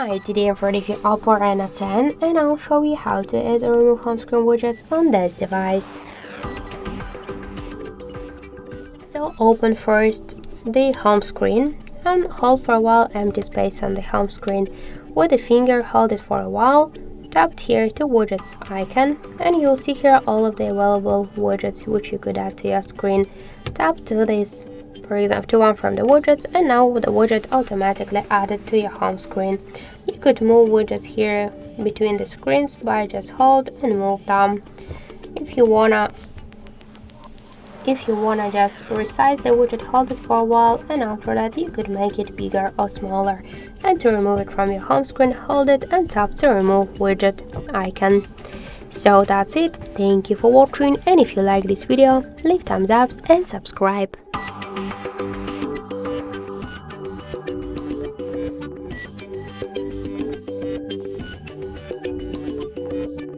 Hi, today I'm for the OPPO Reno 10 and I'll show you how to add or remove home screen widgets on this device. So open first the home screen and hold for a while empty space on the home screen. With the finger hold it for a while, tap here to widgets icon and you'll see here all of the available widgets which you could add to your screen. Tap to this, for example, to one from the widgets, and now the widget automatically added to your home screen. You could move widgets here between the screens by just hold and move them. If you wanna just resize the widget, hold it for a while, and after that you could make it bigger or smaller. And to remove it from your home screen, hold it and tap to remove widget icon. So that's it. Thank you for watching, and if you like this video, leave thumbs up and subscribe.